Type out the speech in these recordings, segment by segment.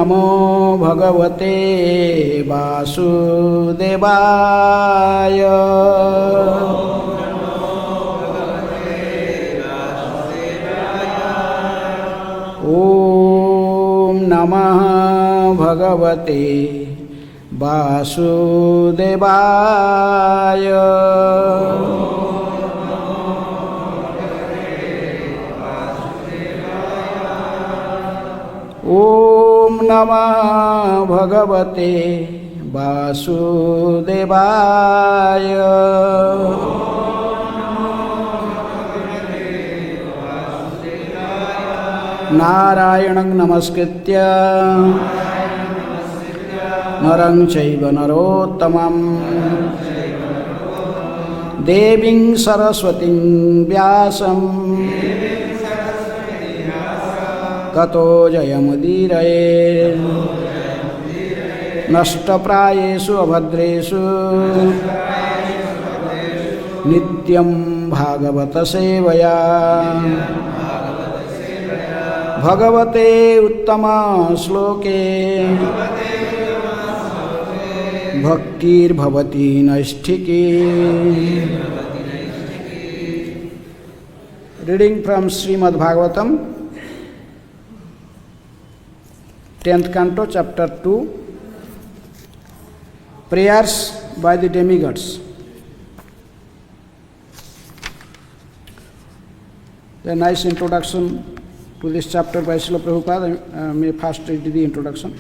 नमो भगवते वासुदेवाय। ॐ नमः भगवते वासुदेवाय। ॐ नमः भगवते वासुदेवाय। नारायणं नमस्कृत्य नरं चैव नरोत्तमं देवीं सरस्वतीं व्यासं ततो जयमुदीरये। नष्टप्रायेषु अभद्रेषु नित्यं भागवत सेवया। भगवते उत्तम श्लोके भक्तिर्भवति नैष्ठिकी। Reading from Srimad Bhagavatam, 10th canto, chapter 2, prayers by the demigods. A nice introduction to this chapter by Srila Prabhupada. May first read the introduction.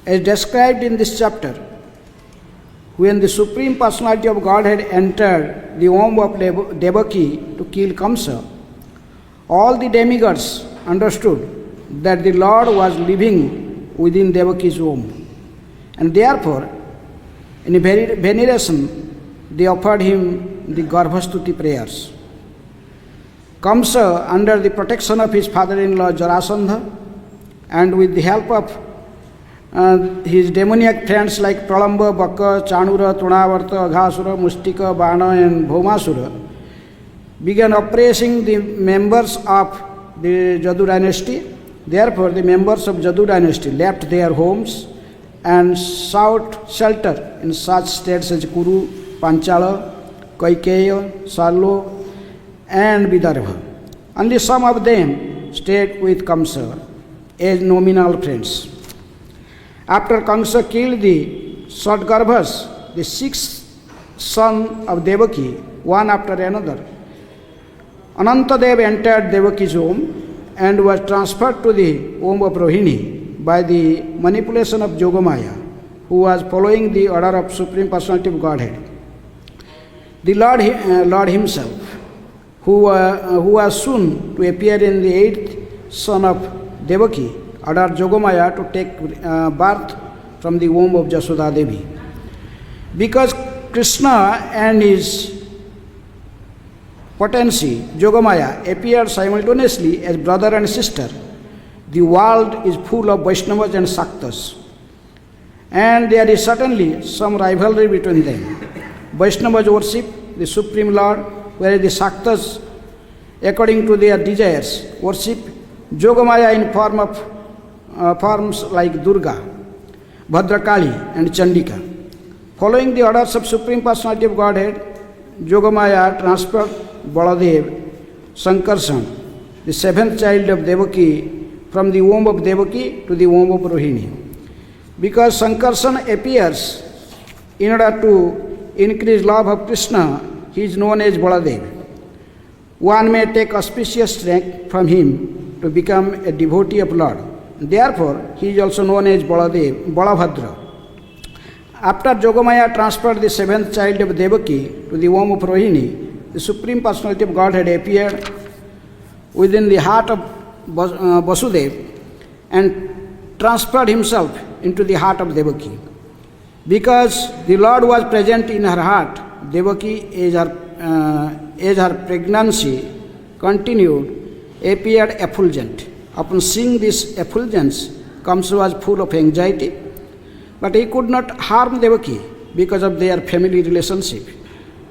As described in this chapter, when the Supreme Personality of Godhead entered the womb of Devaki to kill Kamsa, all the demigods understood that the Lord was living within Devaki's womb, and therefore, in veneration, they offered him the Garbhastuti prayers. Kamsa, under the protection of his father-in-law Jarasandha, and with the help of his demoniac friends like Pralamba, Baka, Chanura, Tunavarta, Aghasura, Mustika, Bana and Bhaumasura, began oppressing the members of the Jadu dynasty. Therefore, the members of Jadu dynasty left their homes and sought shelter in such states as Kuru, Panchala, Kaikeya, Salo, and Vidarbha. Only some of them stayed with Kamsa as nominal friends. After Kamsa killed the Satgarbhas, the sixth son of Devaki, one after another, Anantadev entered Devaki's womb and was transferred to the womb of Rohini by the manipulation of Yogamaya, who was following the order of Supreme Personality of Godhead. The Lord himself, who was soon to appear in the eighth son of Devaki, ordered Yogamaya to take birth from the womb of Jasoda Devi. Because Krishna and his potency, Yogamaya, appeared simultaneously as brother and sister, the world is full of Vaishnavas and Saktas, and there is certainly some rivalry between them. Vaishnavas worship the Supreme Lord, whereas the Saktas, according to their desires, worship Yogamaya in forms like Durga, Bhadrakali and Chandika. Following the orders of Supreme Personality of Godhead, Yogamaya transferred Baladev, Sankarshan, the seventh child of Devaki, from the womb of Devaki to the womb of Rohini. Because Sankarshan appears in order to increase love of Krishna, he is known as Baladev. One may take auspicious strength from him to become a devotee of Lord. Therefore, he is also known as Balabhadra. After Yogamaya transferred the seventh child of Devaki to the womb of Rohini, the Supreme Personality of Godhead appeared within the heart of Vasudev and transferred himself into the heart of Devaki. Because the Lord was present in her heart, Devaki, as her pregnancy continued, appeared effulgent. Upon seeing this effulgence, Kamsa was full of anxiety, but he could not harm Devaki because of their family relationship.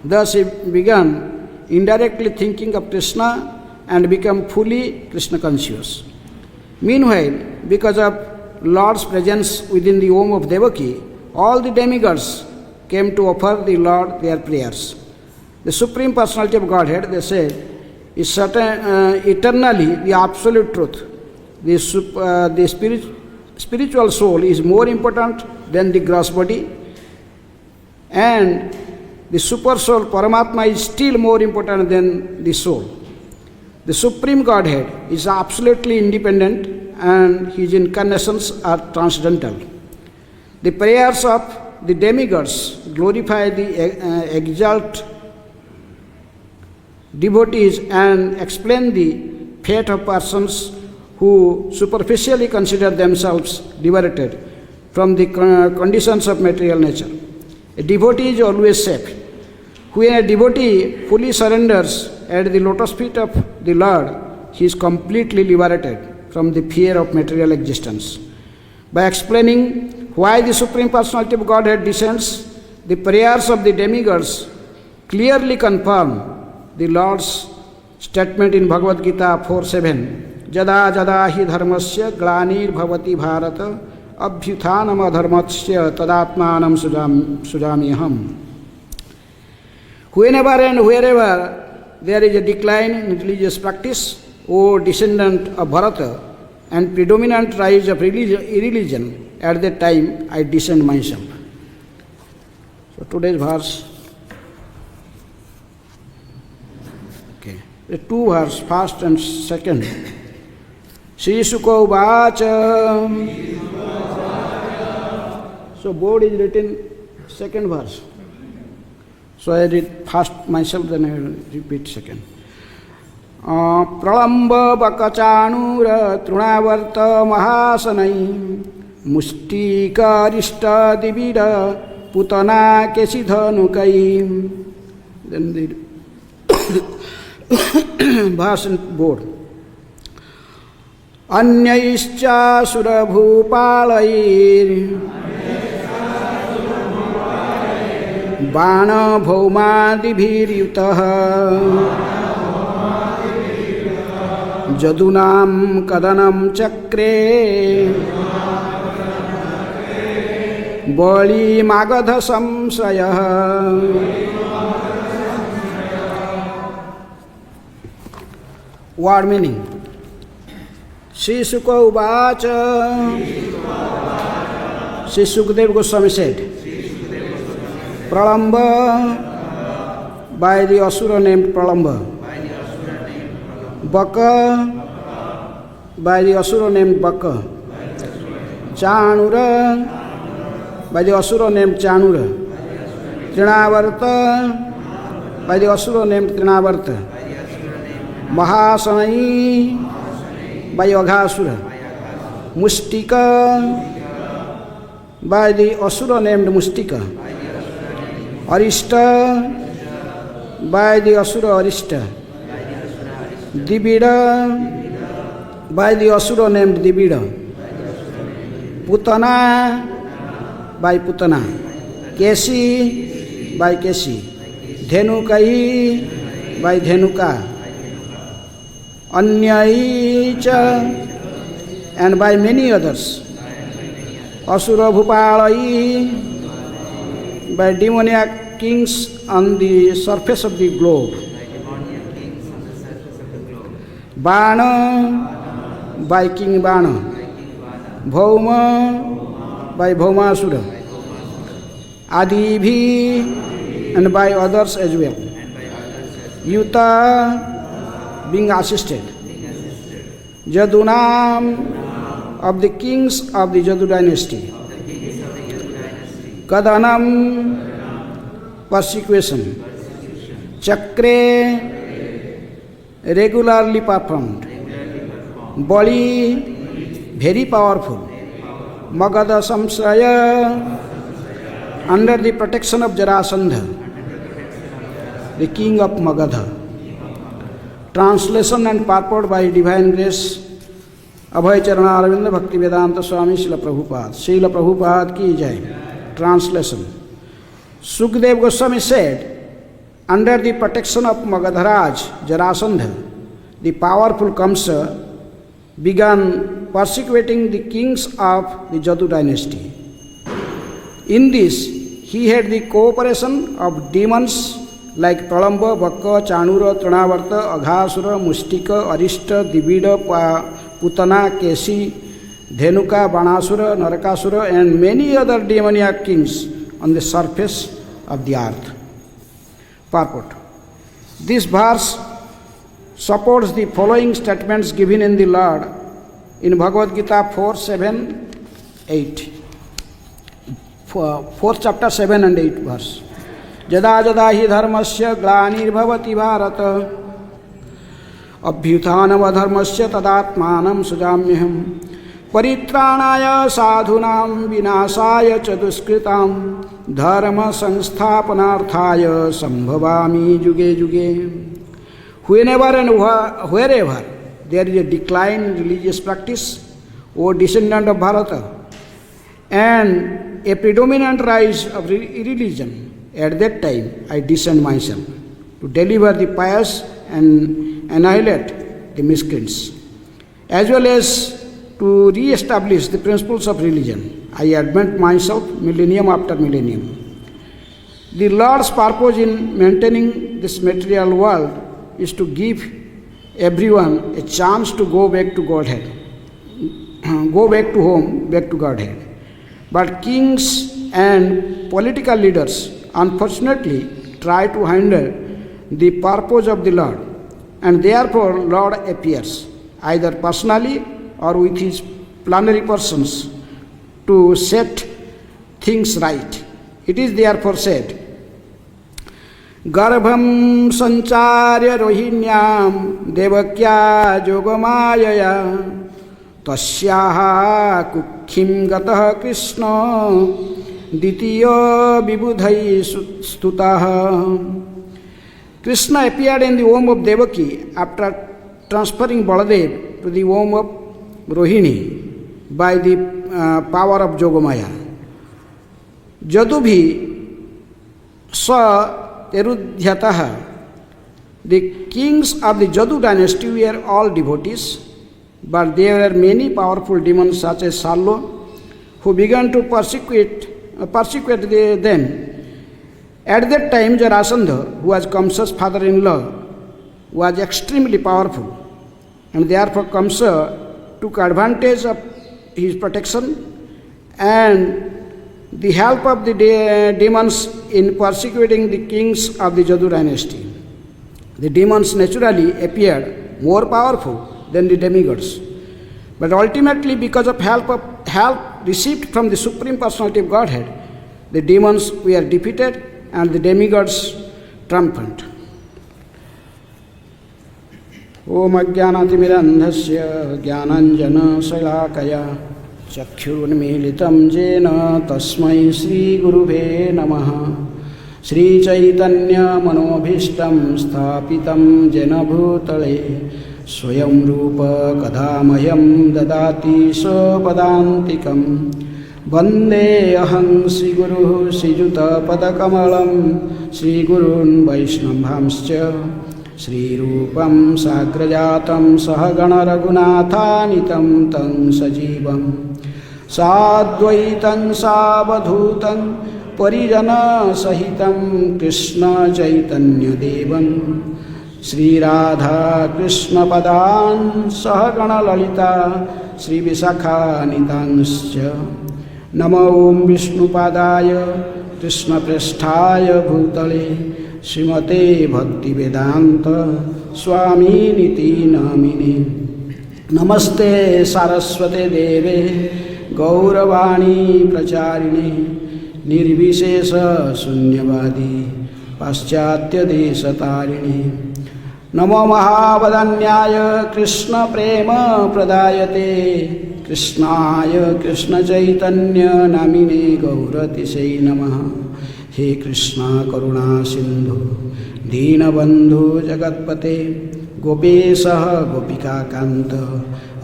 Thus he began indirectly thinking of Krishna and became fully Krishna conscious. Meanwhile, because of Lord's presence within the womb of Devaki, all the demigods came to offer the Lord their prayers. The Supreme Personality of Godhead, they said, is eternally the absolute truth. The spiritual soul is more important than the gross body, and the super soul, Paramatma, is still more important than the soul. The Supreme Godhead is absolutely independent, and his incarnations are transcendental. The prayers of the demigods glorify the exalt devotees and explain the fate of persons who superficially consider themselves liberated from the conditions of material nature. A devotee is always safe. When a devotee fully surrenders at the lotus feet of the Lord, he is completely liberated from the fear of material existence. By explaining why the Supreme Personality of Godhead descends, the prayers of the demigods clearly confirm the Lord's statement in Bhagavad Gita 4:7, Jada jada hi dharmasya glanir bhavati bharata abhyuthanam adharmasya tadatmanam sujamiham. Whenever and wherever there is a decline in religious practice, O descendant of Bharata, and predominant rise of irreligion, at that time I descend myself. So today's verse, the two verses, first and second. Sri Sukha Uvacha. So board is written second verse. So I read first myself, then I will repeat second. Pralamba bakachanura trunavarta mahasanai mustika rishta divida putana kesidhanukai. Then the verse and board. Anyaischa surabhupalair Bana bhaumadibhiryutah Jadunam kadanam chakre Bali magadha samsrayah. Word meaning. Sri Sukha Uvacha. Sri Sukadeva Goswami said, Pralamba, by the asura named Pralamba. Baka, by the asura named Baka. Chanura, by the asura named Chanura. Trinavarta, by the asura named Trinavarta. Mahasanai, by Aghasura. Mustika, by the asura named Mustika. Arishta, by the asura Arishta. Dibida, by the asura named Dibida. Putana, by Putana. Kesi, by Kesi. Dhenukai, by Dhenuka. Anyaicha, and by many others. Asura Bhupalai, by demoniac kings on the surface of the globe. Bana, by King Bana. Bhauma, by Bhaumasura. Adibhi, and by others as well. Yuta, being assisted. Jadunam, of the kings of the Jadu dynasty. Kadanam, persecution. Chakre, regularly performed. Bali, very powerful. Magadha Samsraya, under the protection of Jarasandha, the king of Magadha. Translation and purport by Divine Grace, Abhay Charana Aravinda Bhakti Vedanta Swami Srila Prabhupada. Srila Prabhupada ki jai. Translation. Sukadeva Goswami said, under the protection of Magadharaj, Jarasandha, the powerful Kamsa began persecuting the kings of the Jatu dynasty. In this, he had the cooperation of demons like Pralamba, Vakka, Chanura, Trinavarta, Aghasura, Mustika, Arishta, Divida, Putana, Kesi, Dhenuka, Banasura, Narakasura, and many other demoniac kings on the surface of the earth. Purport. This verse supports the following statements given in the Lord in Bhagavad Gita 4:7-8. 4th chapter 7 and 8 verse. Jada jada hi dharmasya glanirvavati bharat abhyuthanam adharmasya tadatmanam sujamyaham परित्राणाय साधूनां विनाशाय च दुष्कृतां धर्म संस्थापनार्थाय संभवामि युगे युगे. Whenever and wherever there is a decline in religious practice, O descendant of Bharata, and a predominant rise of religion, at that time I descend myself to deliver the pious and annihilate the miscreants, as well as to re-establish the principles of religion. I admit myself millennium after millennium. The Lord's purpose in maintaining this material world is to give everyone a chance to go back to Godhead, go back to home, back to Godhead. But kings and political leaders unfortunately try to hinder the purpose of the Lord, and therefore Lord appears either personally or with his plenary persons to set things right. It is therefore said, Garbham sancharya rohinyam devakya yogamayaya tasyaha kukhim gatah krishna ditiya vibudhai stutaha. Krishna appeared in the womb of Devaki after transferring Baladev to the womb of Rohini by the power of Yogamaya. Jadubhi sa terudhyataha. The kings of the Jadu dynasty were all devotees, but there were many powerful demons such as Sallo who began to persecute them. At that time, Jarasandha, who was Kamsa's father-in-law, was extremely powerful, and therefore Kamsa took advantage of his protection and the help of the demons in persecuting the kings of the Jadu dynasty. The demons naturally appeared more powerful than the demigods, but ultimately because of help received from the Supreme Personality of Godhead, the demons were defeated and the demigods triumphant. Om Ajnanatimirandhasya Jnananjana-Shalakaya Chakshurunmilitam Jena Tasmai Sri Gurubhe Namaha. Sri Chaitanya Manobhishtam Sthapitam Jena Bhutale Swayam Rupa Kadhamayam Dadati Sopadantikam Vande Aham Sri Guru Srijuta Padakamalam Sri Gurun Vaishnavamscha Sri Rupam Sagrajatam Sahagana Raghunatanitam Tang Sajivam Sadvaitam Savadhutam Parijana Sahitam Krishna Chaitanya Devam Sri Radha Krishna Padan Sahagana Lalita Sri Visakha Nitangscha Namo Om Vishnu Padaya Krishna Prasthaya Bhutale Srimate Bhakti Vedanta Swami Niti Namine Namaste Saraswate Deve Gauravani Pracharine Nirvishesha Sunyavadi Paschatya Desatarini Namo Mahavadanyaya Krishna Prema Pradayate Krishnaya Krishna Chaitanya Namine Gauratisai Namaha. He Krishna Karuna Sindhu Deenabandhu Jagatpate Gopesha Gopika Kanta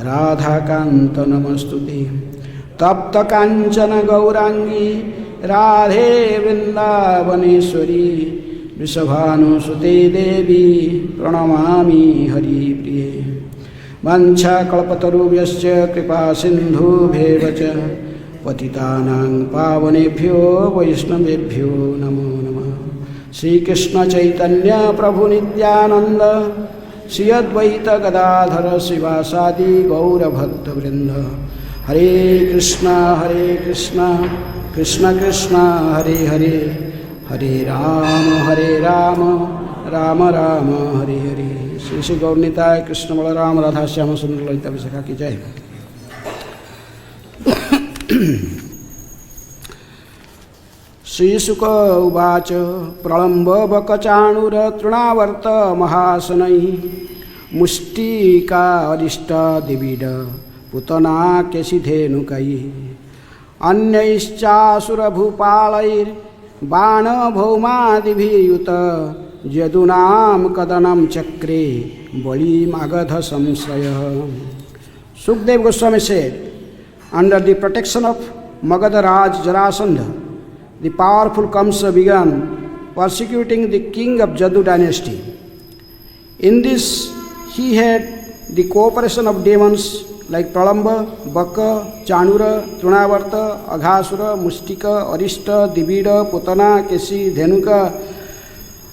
Radha Kanta Namastute Tapta Kanchana Gaurangi Radhe Vrindavaneshwari Vrishabhanu Sute Devi Pranamami Hari Priye वाञ्छाकल्पतरुभ्यश्च कृपासिन्धुभ्येव च पतितानां पावनेभ्यो वैष्णवेभ्यो नमो नमः। श्रीकृष्ण चैतन्य प्रभु नित्यानंद श्री अद्वैत गदाधर शिवासादि गौरभक्तवृंद। हरे कृष्ण कृष्ण कृष्ण हरे हरे, हरे राम राम राम हरे हरे। श्री श्री गौरनीताय कृष्ण बलराम राधा श्याम सुंदर ललिता विशाखा की जय। श्रीशुक उवाच प्रलम्ब बकचाणुर तृणावर्त महासनैः मुष्टिका अरिष्ट दिविड पुतना केशिधेनुकैः अन्यैश्चासुरभूपालैर्बाणभौमादिभिर्युत यदूनां कदनं चक्रे बलिमागध संश्रयः। Sukdev Goswami said, under the protection of Magadha Raj Jarasandha, the powerful Kamsa began persecuting the king of Jadu dynasty. In this, he had the cooperation of demons like Pralamba, Baka, Chanura, Trunavarta, Aghasura, Mustika, Arishta, Divida, Putana, Kesi, Dhenuka,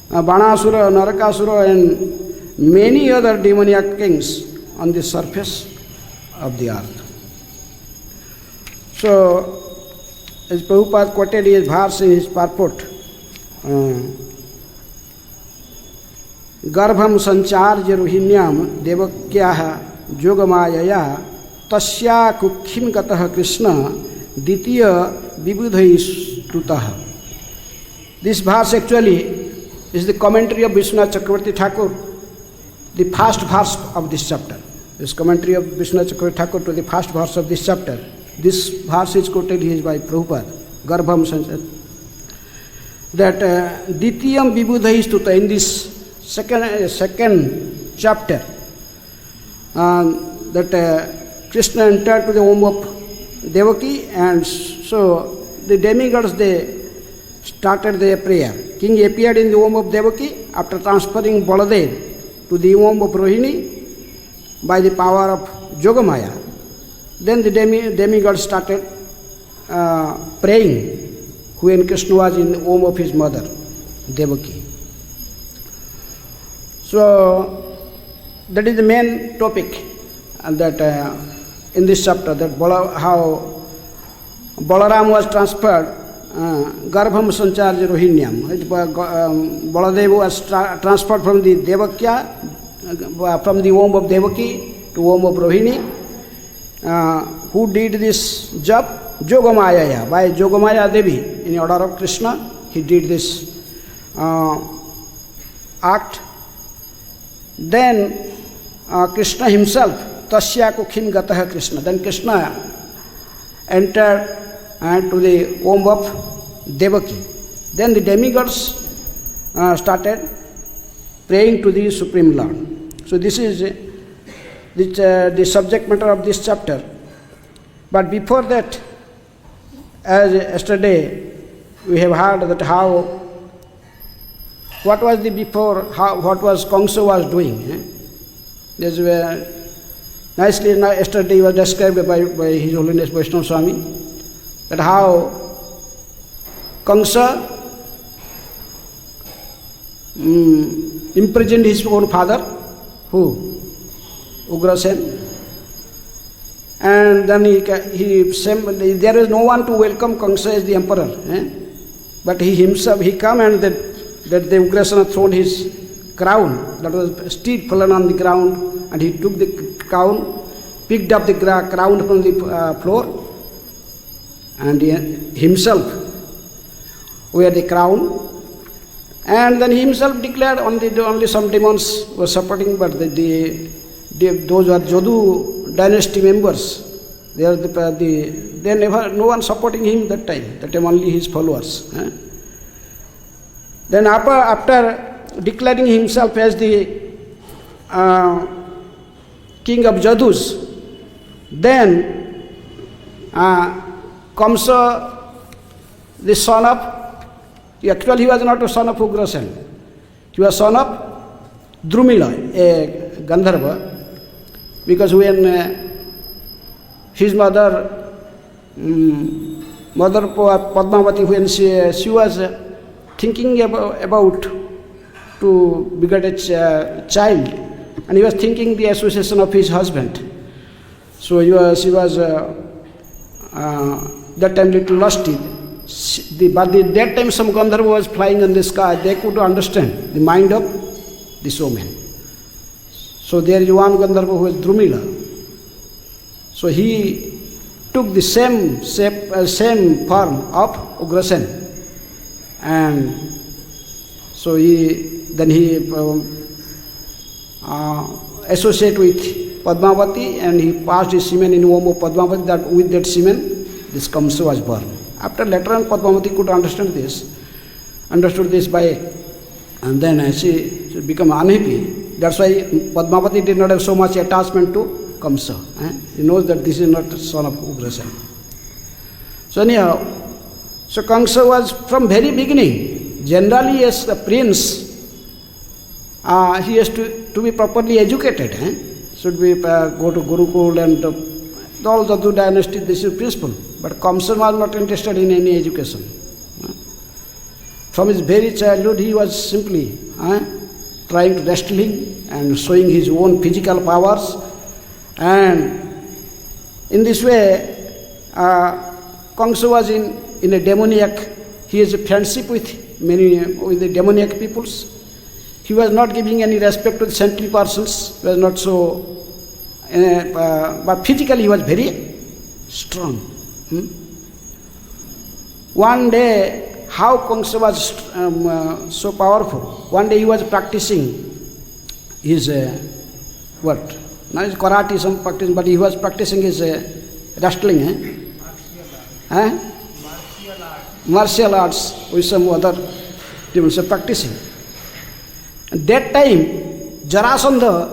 Banasura, Narakasura, and many other demoniac kings on the surface of the earth. So, as Prabhupada quoted his verse in his purport, Garbham sancharya rohinyam devakyaha yogamayaya tasya kukhim gatah Krishna ditya vibudhaistutah. This verse actually is the commentary of Vishwanath Chakravarti Thakur, the first verse of this chapter. This commentary of Vishwanath Chakravarti Thakur to the first verse of this chapter. This verse is quoted here by Prabhupada, Garbham Sancharya. That Ditiyam Vibudhaistuta, in this second chapter, that Krishna entered to the home of Devaki, and so the demigods, they started their prayer. King appeared in the home of Devaki after transferring Baladev to the home of Rohini by the power of Yogamaya. Then the demigods started praying when Krishna was in the home of his mother, Devaki. So that is the main topic, and that in this chapter, that how Balaram was transferred, Garbham Sancharya Rohinyam. Baladev was transferred from the Devakya, from the home of Devaki to home of Rohini. Who did this job? Yogamaya, by Yogamaya Devi, in order of Krishna, he did this act. Then Krishna himself, Tasya Kukhim Gatah Krishna. Then Krishna entered to the home of Devaki. Then the demigods started praying to the Supreme Lord. So this is the subject matter of this chapter. But before that, as yesterday we have heard that what was the before, what was Kamsa was doing. This nicely yesterday was described by His Holiness Vaishnava Swami, that how Kamsa imprisoned his own father, who? Ugrasen. And then there is no one to welcome Kamsa as the emperor. But he himself, he come and that the Ugrasen had thrown his crown, that was still fallen on the ground, and he took the crown, picked up the crown from the floor, and himself wear the crown. And then he himself declared only some demons were supporting, but those were Jadu dynasty members. They never, no one supporting him that time only his followers. Then after declaring himself as the king of Jadus, then Kamsa, the son of, actually he was not a son of Ugrasen, he was son of Drumila, a Gandharva. because when his mother, Mother Padmavati, when she was thinking about to beget a child, and he was thinking the association of his husband. So she was that time little lusty. But that time some Gandharva was flying in the sky. They could understand the mind of this woman. So there is one Gandharva who is Drumila. So he took the same shape, same form of Ugrasen, and so he associated with Padmavati, and he passed his semen in womb of Padmavati. That with that semen, this Kamsa was born. After later on, Padmavati could understood this by, and then she became unhappy. That's why Padmavati did not have so much attachment to Kamsa. He knows that this is not the son of Ugrasen. So anyhow, so Kamsa was from very beginning, generally as a prince, he has to be properly educated. Should be go to Gurukul and all the two dynasties, this is principle. But Kamsa was not interested in any education. From his very childhood, he was simply trying to wrestling and showing his own physical powers. And in this way, Kamsa was in a demoniac. He has a friendship with the demoniac peoples. He was not giving any respect to the saintly persons. He was not so, but physically he was very strong. One day, how Kamsa was so powerful. One day he was practicing his what? Now his karate, some practice, but he was practicing his wrestling. Martial arts with some other people practicing. At that time, Jarasandha,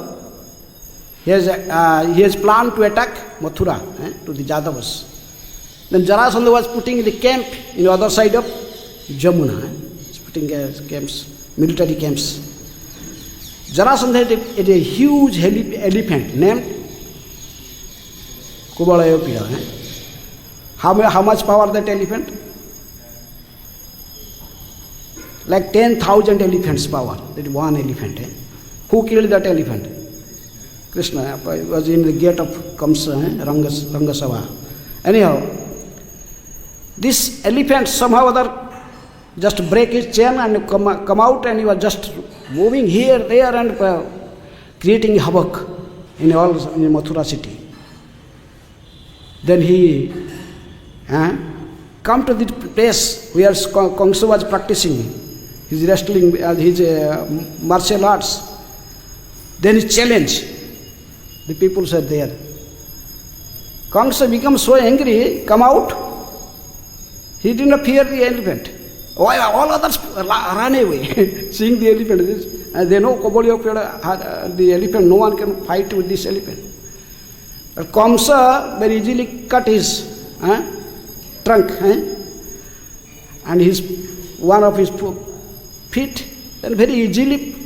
he has planned to attack Mathura, to the Jadavas. Then Jarasandha was putting the camp in the other side of Jamuna. He's putting camps, military camps. Jarasandha had a huge elephant named Kubalayopida. How much power that elephant? Like 10,000 elephants power, that one elephant. Who killed that elephant? Krishna was in the gate of Kamsa, Rangasava. Anyhow, this elephant somehow or other just break his chain and come out, and he was just moving here, there, and creating havoc in Mathura city. Then he come to the place where Kamsa was practicing his wrestling, his martial arts. Then he challenged. The people said there. Kamsa became so angry, come out. He did not fear the elephant. All others ran away, seeing the elephant. They know the elephant, no one can fight with this elephant. But Kamsa very easily cut his trunk, and one of his feet, and very easily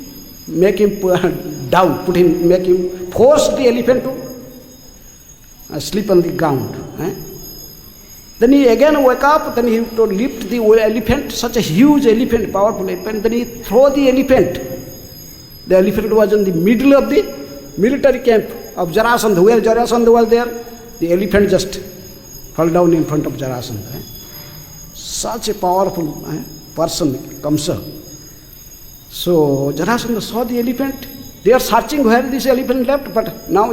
make him down, force the elephant to sleep on the ground. Then he again woke up, then he to lift the elephant, such a huge elephant, powerful elephant, then he throw the elephant. The elephant was in the middle of the military camp of Jarasandha. Where Jarasandha was there, the elephant just fell down in front of Jarasandha. Such a powerful person, Kamsa. So Jarasandha saw the elephant. They are searching where this elephant left, but now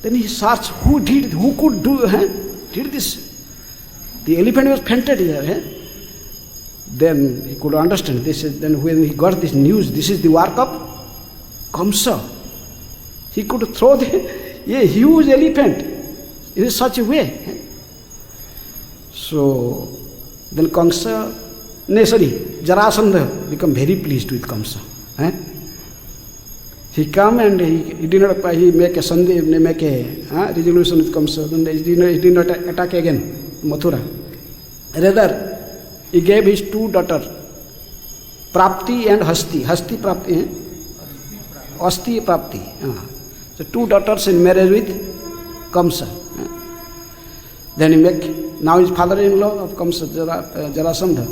then he searched who could did this. The elephant was fainted here. Then he could understand this. Then when he got this news, this is the work of Kamsa. He could throw a huge elephant in such a way. So then Jarasandha became very pleased with Kamsa. He come and he did not make a resolution with Kamsa. Then he did not attack again Mathura. Rather, he gave his two daughters, Prapti and Hasti. Hasti Prapti. Asti Prapti. So 2 daughters in marriage with Kamsa. Then he now he's father-in-law of Kamsa, Jarasandha.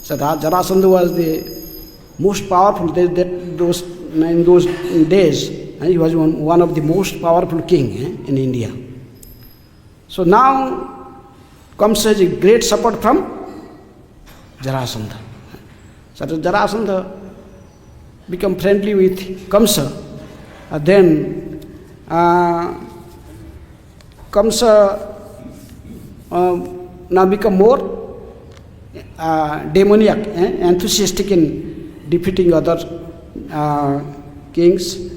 So Jarasandha was the most powerful in those days. And he was one of the most powerful king in India. So now Kamsa has a great support from Jarasandha. So Jarasandha become friendly with Kamsa. Then Kamsa now become more demoniac, enthusiastic in defeating other kings.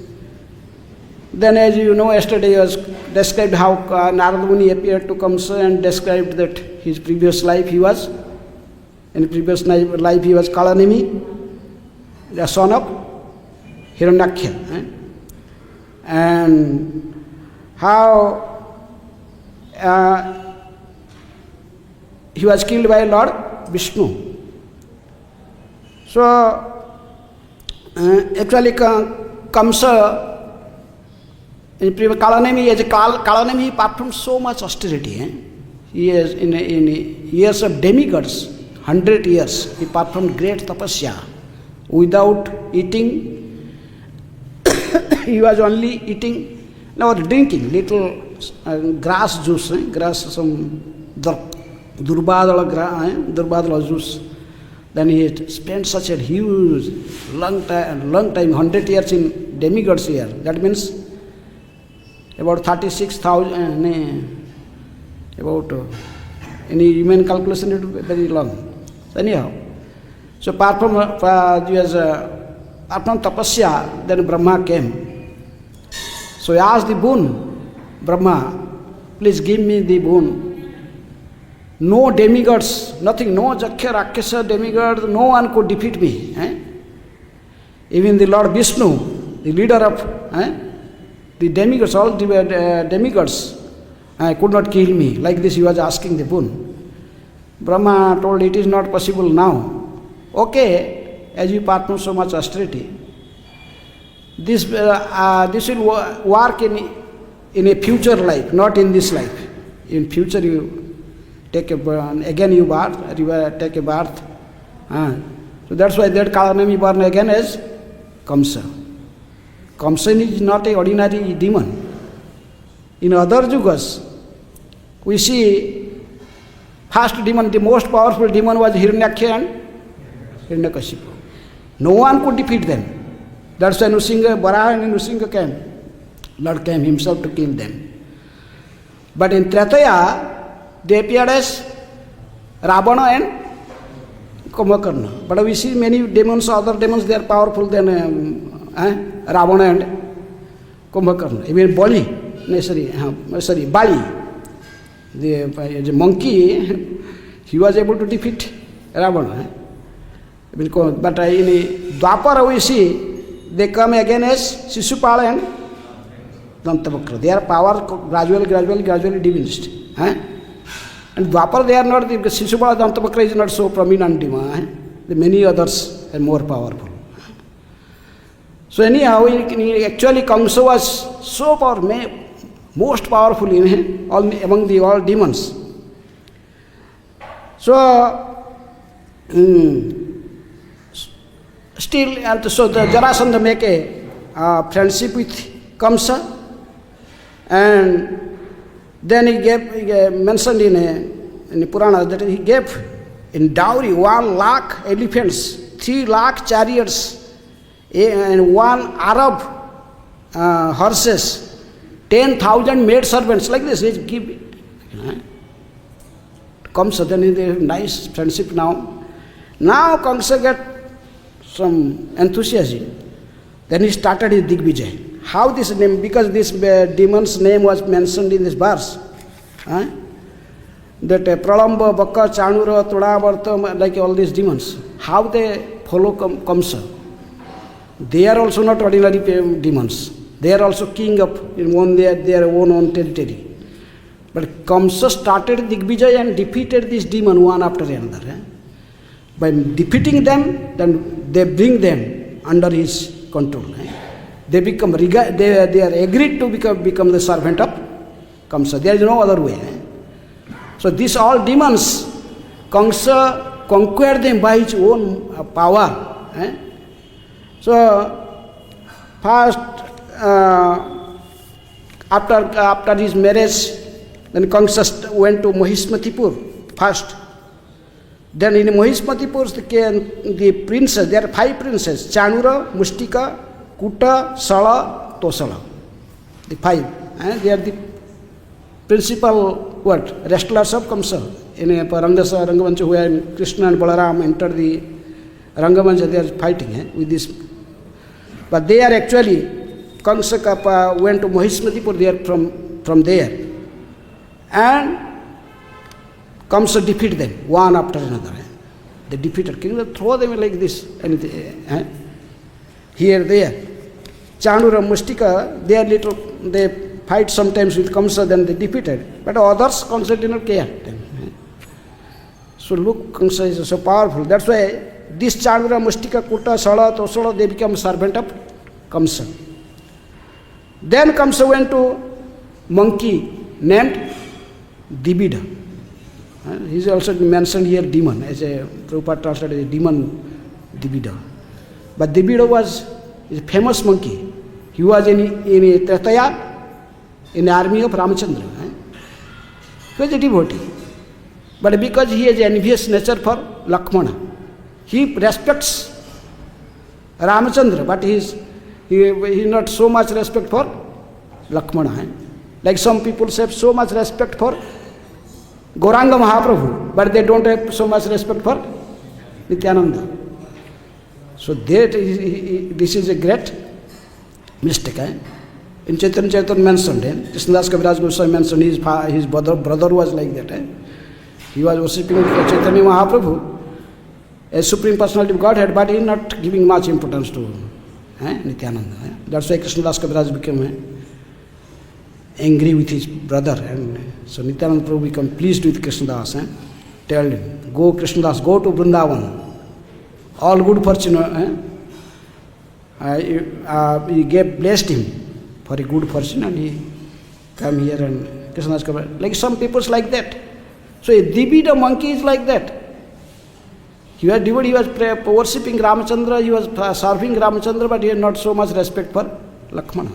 Then, as you know, yesterday was described how Narada Muni appeared to Kamsa and described that his previous life he was Kalanemi, the son of Hiranyaksha, and how he was killed by Lord Vishnu. So, actually, Kamsa, in Kalanemi, as a Kalanemi, he performed so much austerity. He is in years of demigods, 100 years, he performed great tapasya without eating. He was only eating, drinking little grass juice, some Durbadala juice. Then he spent such a huge, long time, 100 years in demigods here. That means about 36,000, about any human calculation, it will be very long. So anyhow, so apart from tapasya, then Brahma came. So he asked the boon, Brahma, please give me the boon. No demigods, nothing, no Jakhya, Rakshasa, demigods, no one could defeat me. Even the Lord Vishnu, the leader of the demigods, all the demigods, could not kill me. Like this he was asking the boon. Brahma told, it is not possible now. Okay, as you perform so much austerity, this will work in a future life, not in this life. In future you take again you take a birth. So that's why that Kalanemi born again as Kamsa. Kamsa is not an ordinary demon. In other yugas, we see first demon, the most powerful demon was Hiranyaksha and Hiranyakashipu. No one could defeat them. That's why Varaha and Nrsimha came. Lord came himself to kill them. But in Tretaya, they appeared as Ravana and Kumbhakarna. But we see many demons, other demons, they are powerful than Ravana and Kumbhakarna. Even Bali, Bali, the monkey, he was able to defeat Ravana. But in Dwapara we see, they come again as Shishupala and Dantavakra. Their power gradually diminished. And Dwapara, they are not, the Shishupala Dantavakra is not so prominent demon. The many others are more powerful. So anyhow, actually Kamsa was so powerful, most powerful among the all demons. So, still, so the Jarasandha make a friendship with Kamsa, and then he mentioned in the Purana that he gave in dowry 1 lakh elephants, 3 lakh chariots, and 1 Arab horses, 10,000 maid servants, like this. He give Kamsa, then he have nice friendship now. Now Kamsa get some enthusiasm. Then he started his Digvijay. How this name? Because this demon's name was mentioned in this verse. That Pralamba, Baka, Chanura, Tudavarta, like all these demons. How they follow Kamsa? They are also not ordinary demons. They are also king of their own territory. But Kamsa started Digvijay and defeated this demon one after another. By defeating them, then they bring them under his control. they become they are agreed to become the servant of Kamsa. There is no other way. So these all demons, Kamsa conquered them by his own power. So first, after his marriage, then Kamsa went to Mahismatipur first. Then in Mahismatipur, the princes, there are 5 princes: Chanura, Mustika, Kuta, Sala, Tosala. The 5. They are the principal wrestlers of Kamsa. In Rangamancha, where Krishna and Balaram entered the Rangamancha, they are fighting with this. But they are actually, Kamsa went to Mahismatipur, they are from there. And Kamsa defeated them, one after another. They defeated. Can you throw them like this? Here, there. Chanura, Mustika, they fight sometimes with Kamsa, then they defeated. But others, Kamsa did not care. So look, Kamsa is so powerful. That's why this Chanura, Mustika, Kuta, Sala, Tosala, they become servant of Kamsa. Then Kamsa went to monkey named Dibida. He is also mentioned here demon, as a Prabhupada translated as demon Dibida. But Dibida was a famous monkey. He was in Tretaya, in the army of Ramachandra. He was a devotee. But because he has envious nature for Lakshmana, he respects Ramachandra, but he not so much respect for Lakshmana. Like some people have so much respect for Gauranga Mahaprabhu, but they don't have so much respect for Nityananda. So this is a great mistake. In Chaitanya Charitamrita mentioned, Krishnadas Kaviraj Goswami mentioned his brother was like that. He was worshipping Chaitanya Mahaprabhu as Supreme Personality of Godhead, but he is not giving much importance to Nityananda. That's why Krishnadas Kaviraj became angry with his brother, and so Nityananda Prabhu became pleased with Krishnadas. Tell him, go Krishnadas, go to Vrindavan. All good fortune. He blessed him for a good fortune, and he come here and Krishnadas Kaviraj. Like some people like that. So a Dibida monkey is like that. He was worshipping Ramachandra, he was serving Ramachandra, but he had not so much respect for Lakshmana.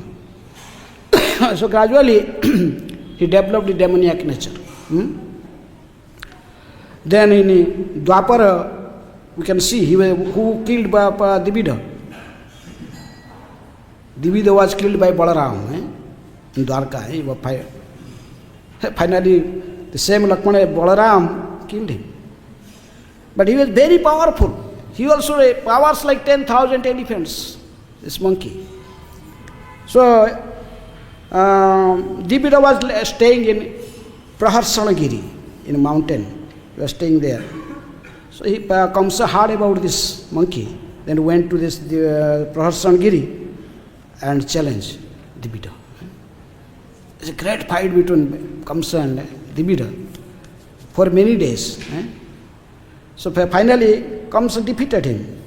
So gradually he developed the demoniac nature. Then in Dwapara, we can see who killed Dibida. Dibida was killed by Balaram in Dwarka. Finally, the same Lakshmana, Balaram, killed him. But he was very powerful. He also had powers like 10,000 elephants, this monkey. So, Dibida was staying in Praharsanagiri, in a mountain. He was staying there. So Kamsa heard about this monkey, then went to this Praharsanagiri and challenged Dibida. It's a great fight between Kamsa and Dibida for many days. So finally, Kamsa defeated him.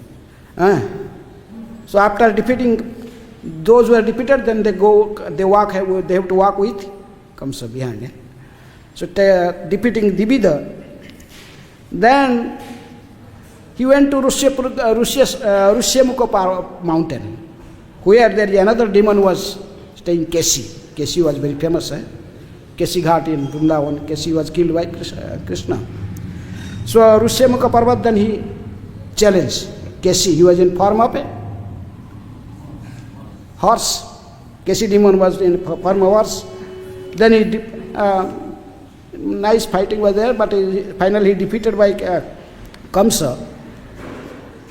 So after defeating those who are defeated, then they have to walk with Kamsa behind. So defeating Dibida, then he went to Rushyamukha mountain, where there is another demon was staying, Keshi. Keshi was very famous. Keshi Ghat in Vrindavan. Keshi was killed by Krishna. So Rushyamukha Parvat, then he challenged Keshi. He was in form of a horse. Keshi demon was in form of horse. Then nice fighting was there, but finally he defeated by Kamsa.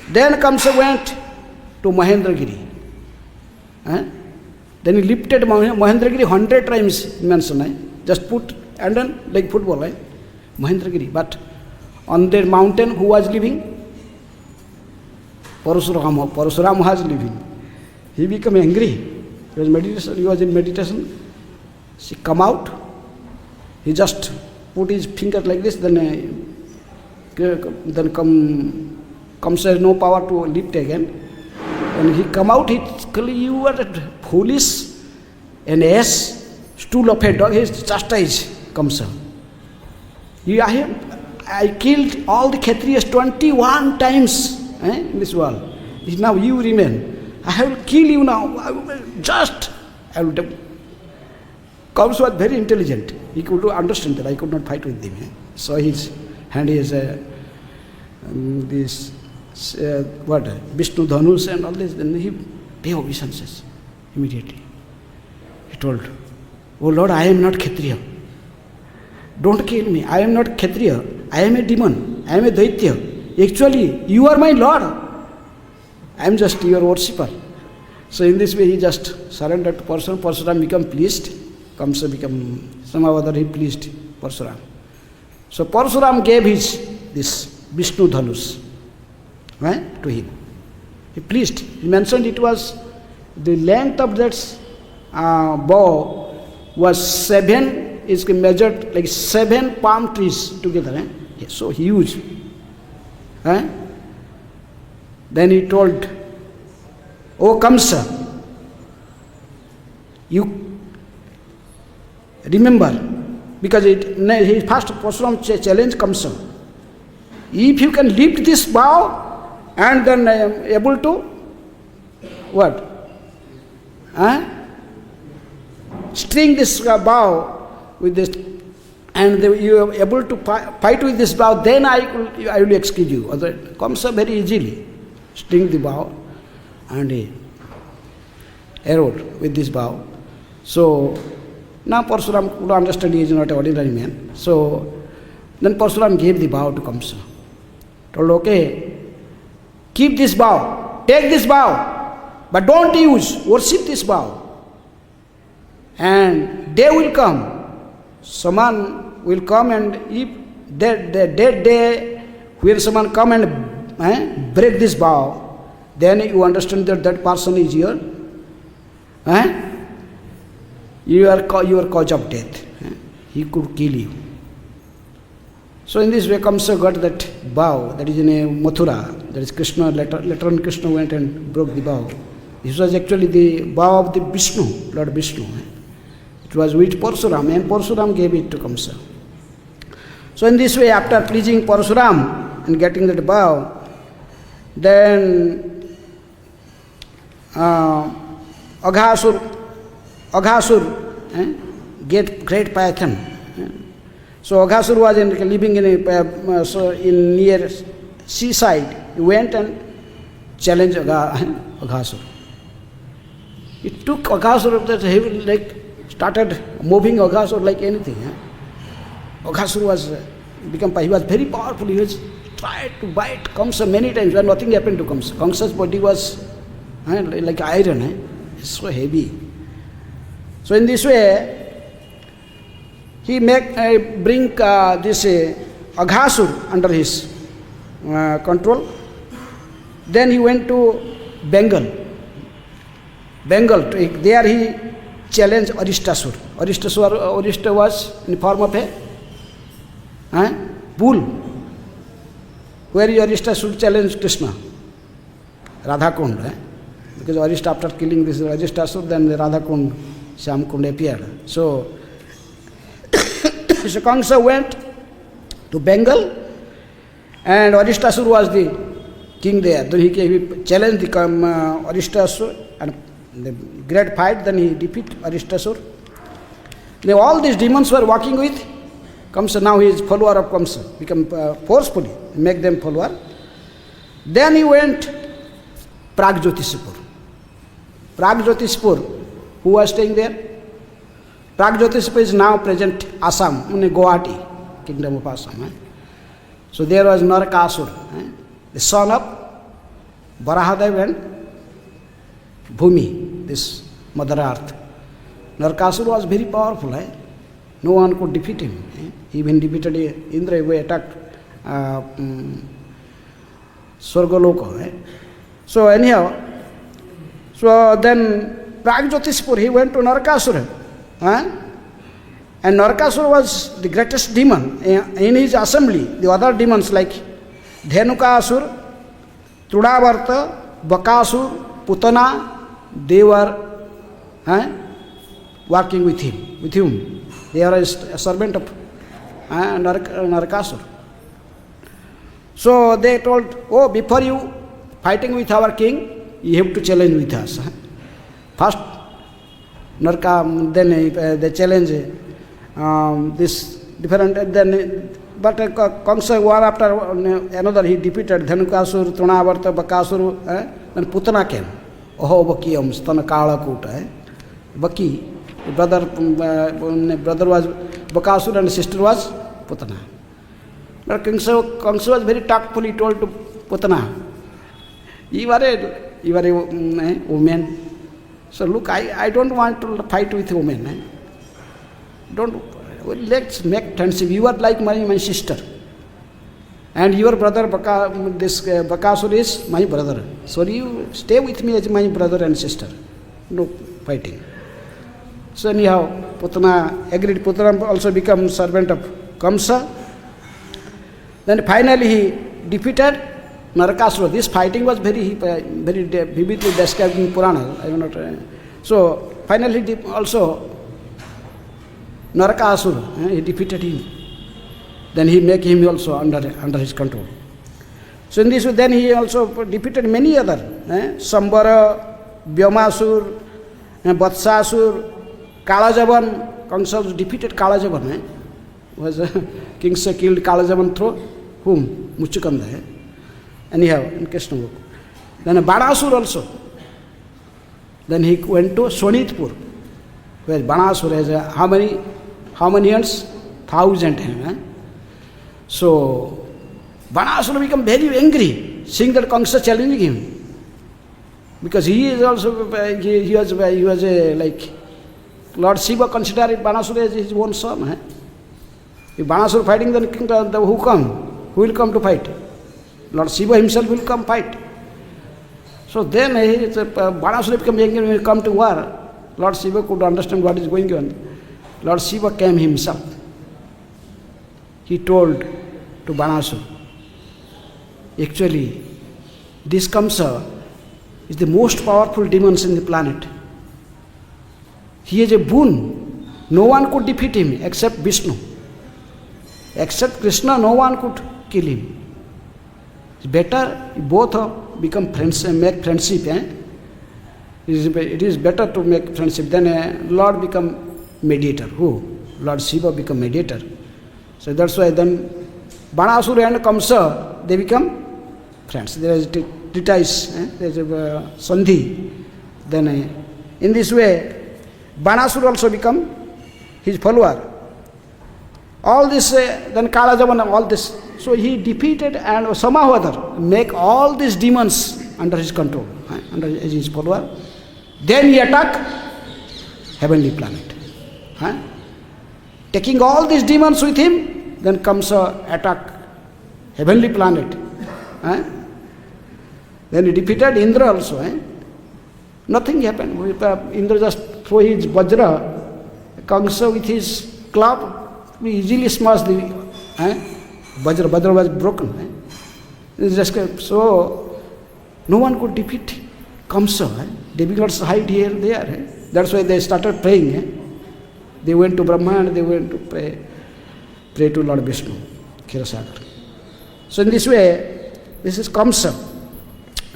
Then Kamsa went to Mahendragiri. Then he lifted Mahendragiri 100 times, mentioned. Just put, and then like football, Mahendragiri. But on the mountain, who was living? Parashurama. Parashurama was living. He became angry. He was in meditation. He come out. He just put his finger like this. Then Kamsa has no power to lift again. When he come out, he said, "You are foolish, an ass, stool of a dog, he chastised Kamsa. I killed all the Kshatriyas 21 times in this world. Now you remain. I will kill you now. I will do. Kamsa was very intelligent. He could understand that I could not fight with him. So his hand is this Vishnu Dhanus and all this. Then he pay obeisances immediately. He told, "Oh Lord, I am not Kshatriya. Don't kill me. I am not Kshatriya. I am a demon. I am a Daitya. Actually, you are my Lord. I am just your worshipper." So in this way he just surrendered to Parsuram. Parsuram became pleased. Kamsa became, somehow or other he pleased Parsuram. So Parsuram gave this Vishnu Dhanus to him. He pleased. He mentioned it was, the length of that bow was 7, is measured like 7 palm trees together. Yes, so huge. Then he told, "Oh Kamsa, you remember," because he first Parsuram challenged Kamsa, "If you can lift this bow and then able to what? String this bow with this, and you are able to fight with this bow, then I will excuse you." Kamsa very easily string the bow and he arrowed with this bow. So now Parsuram could understand he is not an ordinary man. So then Parsuram gave the bow to Kamsa. Told, "Okay, keep this bow, take this bow, but don't worship this bow. And day will come, someone will come, and if that day when someone come and break this bow, then you understand that person is your cause of death. He could kill you." So in this way Kamsa got that bow that is in a Mathura. That is Krishna, later on Krishna went and broke the bow. This was actually the bow of the Vishnu, Lord Vishnu. It was with Parsuram, and Parsuram gave it to Kamsa. So in this way, after pleasing Parsuram and getting that bow, then Aghasur get great Python. So Aghasur was living in near seaside. He went and challenged Aghasur. It took Aghasur that he started moving Aghasur like anything. Aghasur was he was very powerful. He was tried to bite Kamsa many times, but nothing happened to Kamsa. Kamsa's body was like iron. It's so heavy. So in this way, he bring this Aghasur under his control. Then he went to Bengal. There he challenged Aristasur. Arista was in the form of a bull. Where is Aristasur challenged Krishna? Radhakund. Because Arista, after killing this Aristasur, then the Radhakund, Shyamkund appeared. So Kamsa went to Bengal, and Aristasur was the king there. Then he challenged the Aristasur, and the great fight, then he defeated Aristasur. Now all these demons were walking with Kamsa. Now he is follower of Kamsa, become forcefully, make them follower. Then he went Pragjyotisapur. Pragjyotisapur, who was staying there? Pragjyotisapur is now present Assam, in Guwahati, kingdom of Assam. So there was Narakasur, the son of Varahadev and Bhumi, this Mother Earth. Narakasur was very powerful. No one could defeat him. He even defeated Indra, who attacked Swargaloka. So anyhow, so then Pragjyotisapur, he went to Narakasura. And Narakasura was the greatest demon. In his assembly, the other demons like Dhenukasur, Trudavarta, Bakasur, Putana, they were working with him, with whom? They are a servant of Narakasura. So they told, oh, before you fighting with our king, you have to challenge with us. First, then they challenge this different, then but Kamsa one after another he defeated Dhanukasur, Trunavarta, Bakasur, then Putana came. Oho Bakiyam, Stana Kalakuta. Baki, brother was Bakasur and sister was Putana. But Kamsa was very tactfully told to Putana, you are a woman. So look, I don't want to fight with women. Let's make friendship. You are like my sister. And your brother, Bakasur is my brother. So you stay with me as my brother and sister. No fighting. So anyhow, Putana agreed. Putana also became servant of Kamsa. Then finally he defeated Narakasura. This fighting was very vividly described in Purana. I don't know. So finally also Narakasura, he defeated him. Then he made him also under his control. So in this way, then he also defeated many other, Sambara, Vyomasur, Vatsasur, Kalajavan. Kamsa defeated Kalajavan. Was Kingsa killed Kalajavan through whom? Muchukanda. Anyhow, in Krishna book. Then Banasur also. Then he went to Sonitpur, where Banasur has how many hands? 1,000 hands. So Banasura became very angry, seeing that Kamsa challenging him, because he is also he was like Lord Shiva considered Banasura as his own son. If Banasura fighting, then who come? Who will come to fight? Lord Shiva himself will come fight. So then Banasura became angry when he come to war. Lord Shiva could understand what is going on. Lord Shiva came himself. He told to Banasura, actually, this Kamsa is the most powerful demons in the planet. He is a boon. No one could defeat him except Vishnu. Except Krishna, no one could kill him. It's better both become friends and make friendship. It is better to make friendship. Then Lord become mediator. Who? Lord Shiva become mediator. So that's why then Banasura and Kamsa, they become friends. There is treatise, there is a sandhi. Then in this way, Banasura also become his follower. All this, then Kalajavan, all this. So he defeated and somehow or other make all these demons under his control, under his follower. Then he attacked heavenly planet. Taking all these demons with him, then comes attack heavenly planet. Then he defeated Indra also. Nothing happened. Indra just threw his Vajra, Kamsa with his club, we easily smashed the Vajra. Vajra was broken. So no one could defeat Kamsa. Demigods hide here and there. That's why they started praying. They went to Brahma and they went to pray to Lord Vishnu, Kshirasagar. So in this way, this is Kamsa.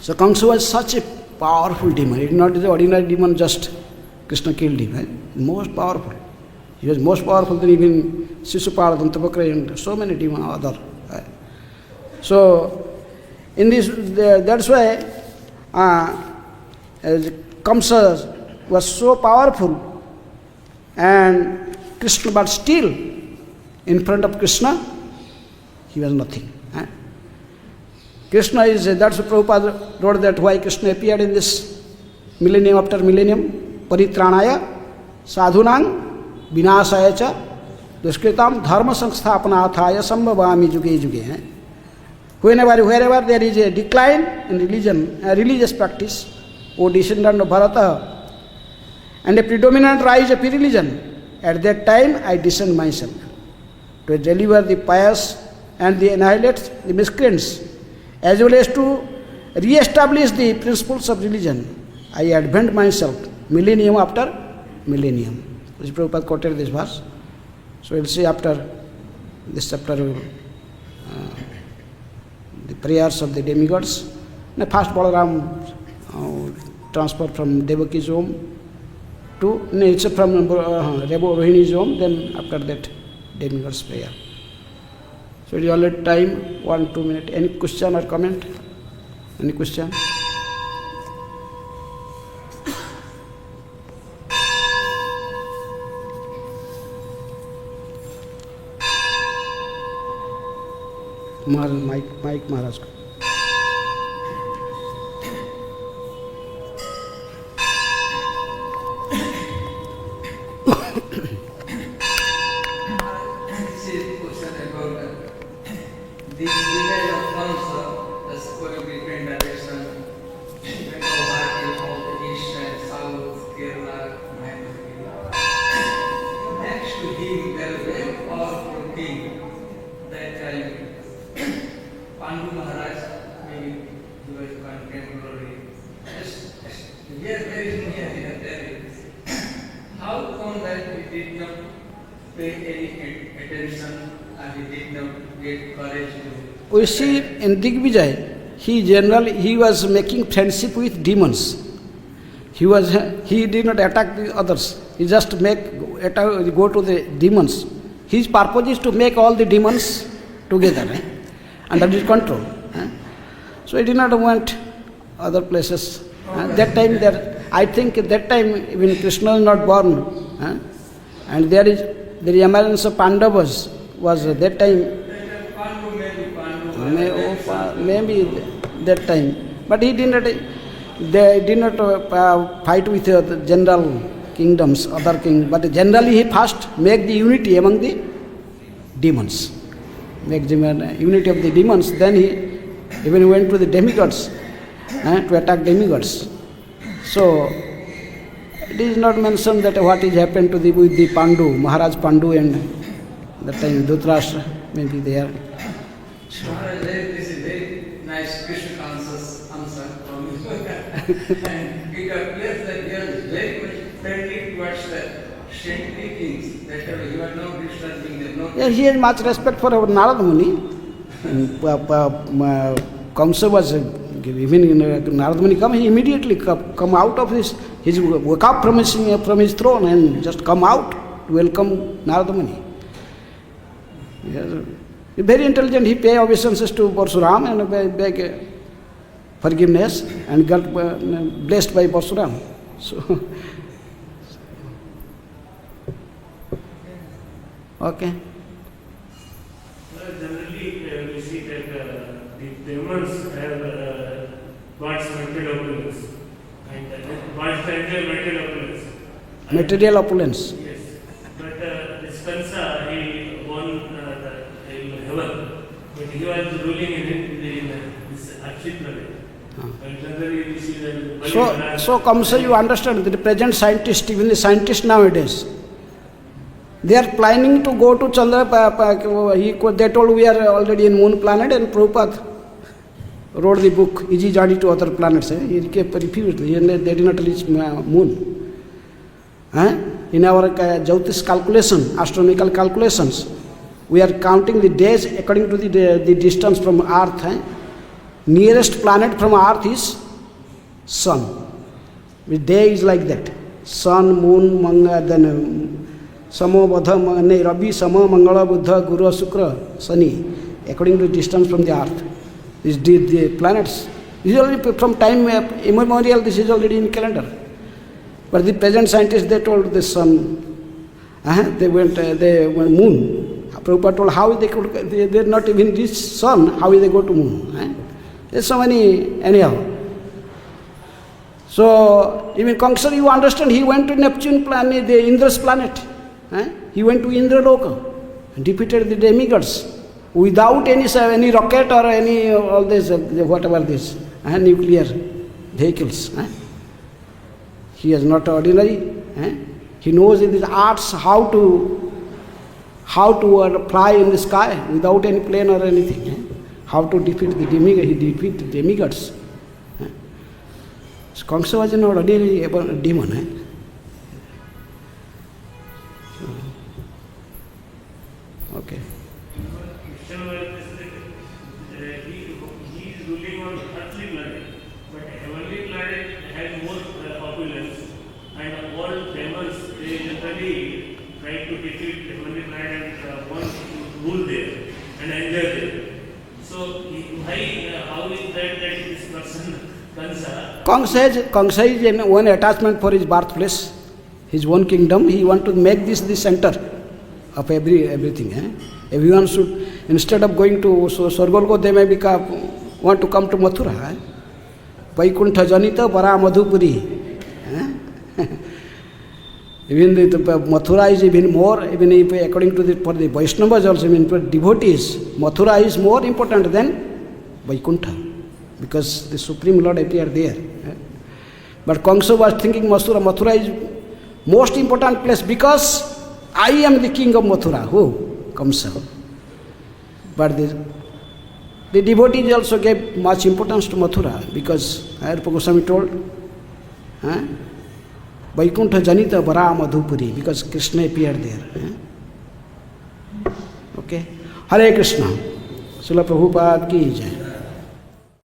So Kamsa was such a powerful demon. It is not the ordinary demon, just Krishna killed him. Most powerful. He was most powerful than even Sisupala, Dantavakra and so many demons other. So in this, that's why Kamsa was so powerful. And Krishna, but still, in front of Krishna, he was nothing. Krishna is, that's what Prabhupada wrote that why Krishna appeared in this millennium after millennium, Paritranaya, Sadhunang, Vinasaya cha, Duskritam, Dharma Sansthapanaathaya, Sambhavami Juge Juge. Wherever there is a decline in religion, religious practice, O descendant of Bharata, and a predominant rise of religion, at that time I descend myself to deliver the pious and the annihilate the miscreants, as well as to re-establish the principles of religion. I advent myself millennium after millennium. This Prabhupada quoted this verse. So we'll see after this chapter the prayers of the demigods. Now first Balaram transferred from Devaki's home to, no, it's from Rohini's home, then after that demigod's prayer. So it is already time, 1-2 minutes. Any question or comment? Any question? Mike Maharaj. We see in Digvijay, he was making friendship with demons. He did not attack the others. He just go to the demons. His purpose is to make all the demons together under his control. So he did not want other places. That time I think at that time even Krishna is not born. And there is the emergence of Pandavas was at that time. Maybe that time, but they did not fight with the general kingdoms, other kings, but generally he first make the unity among the demons, make the unity of the demons, then he even went to the demigods to attack demigods. So it is not mentioned that what is happened to with the Pandu, Maharaj Pandu, and that time Dhritarashtra may be there. This is very nice Krishna conscious answer from you. And it appears that you are very much friendly towards the saintly kings, that you are no Krishna being there. No. Yeah, he has much respect for our Narada Muni. Kamsa was even Narada Muni come, he immediately come out of his woke up from his throne and just come out to welcome Narada Muni. Yes. Very intelligent, he pay obeisances to Parsuram and beg forgiveness and got blessed by Parsuram. So, okay. Generally, we see that the demons have God's mental opulence. And God's mental opulence. Material opulence. Yes. But this Kansa, he won heaven, but he was ruling in this Akshit planet. And generally we see that. So Kamsa, you understand that the present scientists, even the scientists nowadays, they are planning to go to Chandra. They told we are already in moon planet, and Prabhupada wrote the book Easy Journey to Other Planets. He refused. They did not reach moon. In our Jyotish calculation, astronomical calculations, we are counting the days according to the distance from Earth. Nearest planet from Earth is Sun. The day is like that. Sun, Moon, Manga, then Samo, Badha, Rabi, Sama, Mangala, Buddha, Guru, Sukra, Sani, according to the distance from the Earth. These the planets. This is already from time immemorial, this is already in calendar. But the present scientists, they told the Sun, they went Moon. Prabhupada told how they could, they are not even reach Sun, how will they go to Moon? There's so many, anyhow. So, even Kamsa, you understand, he went to Neptune planet, the Indra's planet. He went to Indra Loka and defeated the demigods without any rocket or any, all this, whatever this, nuclear vehicles. He is not ordinary. He knows in his arts how to fly in the sky without any plane or anything. How to defeat the demigod. He defeated the demigods. So Kamsa was an ordinary demon. is ruling on earthly planet, but heavenly planet has more opulence, and all demons they generally try to defeat heavenly planet and want to rule there and enjoy there. So why, how is that this person Kamsa is in one attachment for his birthplace, his own kingdom. He want to make this the center of everything. Everyone should, instead of going to Swargaloka, they may want to come to Mathura. Vaikuntha Janita Para Madhupuri. Even the Mathura is even more, even if according to for the Vaishnavas also, even for devotees, Mathura is more important than Vaikuntha, because the Supreme Lord appeared there. But Kamsa was thinking Mathura is most important place because I am the king of Mathura. Who? Kamsa. But the devotees also gave much importance to Mathura because Ayurpa Goswami told, Vaikuntha Janita Bara Madhupuri, because Krishna appeared there. Okay? Hare Krishna. Srila Prabhupada ki jai.